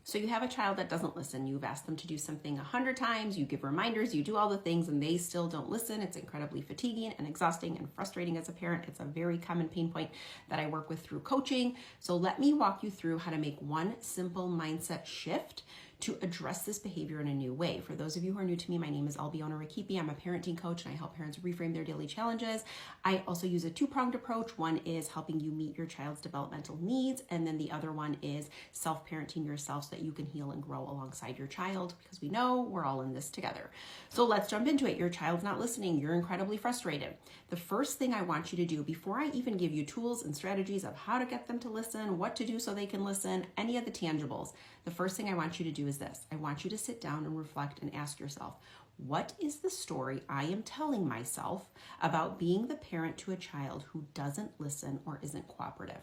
So you have a child that doesn't listen. You've asked them to do something 100 times, you give reminders, you do all the things, and they still don't listen. It's incredibly fatiguing and exhausting and frustrating as a parent. It's a very common pain point that I work with through coaching. So let me walk you through how to make one simple mindset shift to address this behavior in a new way. For those of you who are new to me, my name is Albiona Rakipi. I'm a parenting coach and I help parents reframe their daily challenges. I also use a two-pronged approach. One is helping you meet your child's developmental needs, and then the other one is self-parenting yourself so that you can heal and grow alongside your child, because we know we're all in this together. So let's jump into it. Your child's not listening. You're incredibly frustrated. The first thing I want you to do, before I even give you tools and strategies of how to get them to listen, what to do so they can listen, any of the tangibles, the first thing I want you to do is this. I want you to sit down and reflect and ask yourself, what is the story I am telling myself about being the parent to a child who doesn't listen or isn't cooperative?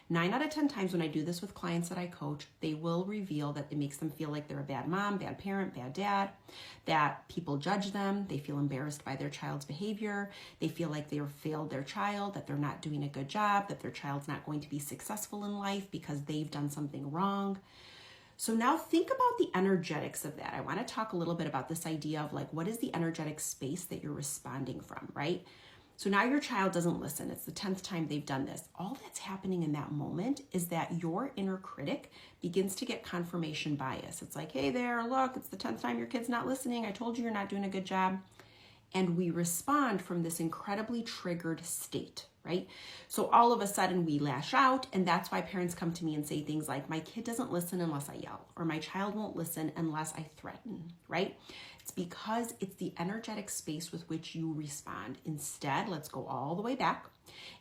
9 out of 10 times when I do this with clients that I coach, they will reveal that it makes them feel like they're a bad mom, bad parent, bad dad, that people judge them, they feel embarrassed by their child's behavior, they feel like they've failed their child, that they're not doing a good job, that their child's not going to be successful in life because they've done something wrong. So now think about the energetics of that. I want to talk a little bit about this idea of like, what is the energetic space that you're responding from, right? So now your child doesn't listen. It's the 10th time they've done this. All that's happening in that moment is that your inner critic begins to get confirmation bias. It's like, hey there, look, it's the 10th time your kid's not listening. I told you you're not doing a good job. And we respond from this incredibly triggered state, right? So all of a sudden we lash out, and that's why parents come to me and say things like, my kid doesn't listen unless I yell, or my child won't listen unless I threaten, right? It's because it's the energetic space with which you respond. Instead, let's go all the way back,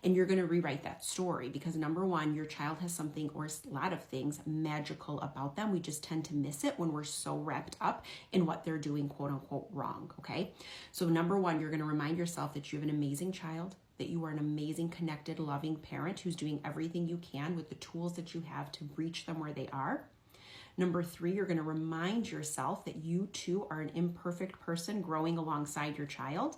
and you're going to rewrite that story, because number one, your child has something, or a lot of things, magical about them. We just tend to miss it when we're so wrapped up in what they're doing, quote unquote, wrong, okay? So number one, you're going to remind yourself that you have an amazing child, that you are an amazing, connected, loving parent who's doing everything you can with the tools that you have to reach them where they are. Number three, you're going to remind yourself that you too are an imperfect person growing alongside your child.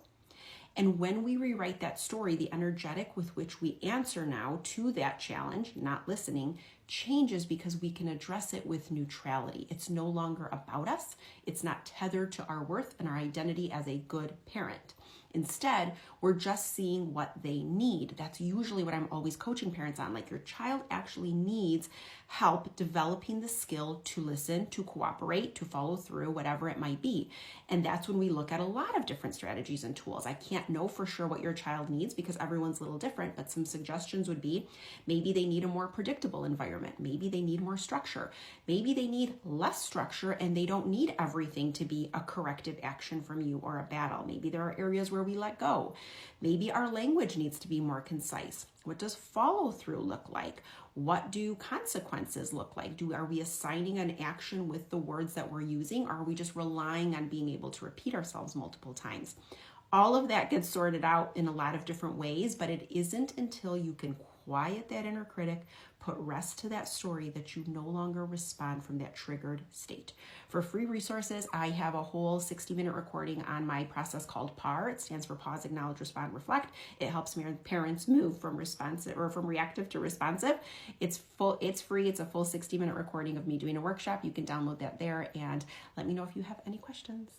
And when we rewrite that story, the energetic with which we answer now to that challenge, not listening, changes because we can address it with neutrality. It's no longer about us. It's not tethered to our worth and our identity as a good parent. Instead, we're just seeing what they need. That's usually what I'm always coaching parents on. Like, your child actually needs help developing the skill to listen, to cooperate, to follow through, whatever it might be. And that's when we look at a lot of different strategies and tools. I can't know for sure what your child needs because everyone's a little different, but some suggestions would be maybe they need a more predictable environment. Maybe they need more structure. Maybe they need less structure and they don't need everything to be a corrective action from you or a battle. Maybe there are areas where we let go. Maybe our language needs to be more concise. What does follow through look like? What do consequences look like? Are we assigning an action with the words that we're using, or are we just relying on being able to repeat ourselves multiple times? All of that gets sorted out in a lot of different ways, but it isn't until you can quiet that inner critic, put rest to that story, that you no longer respond from that triggered state. For free resources, I have a whole 60-minute recording on my process called PAR. It stands for Pause, Acknowledge, Respond, Reflect. It helps parents move from responsive or from reactive to responsive. It's free. It's a full 60-minute recording of me doing a workshop. You can download that there, and let me know if you have any questions.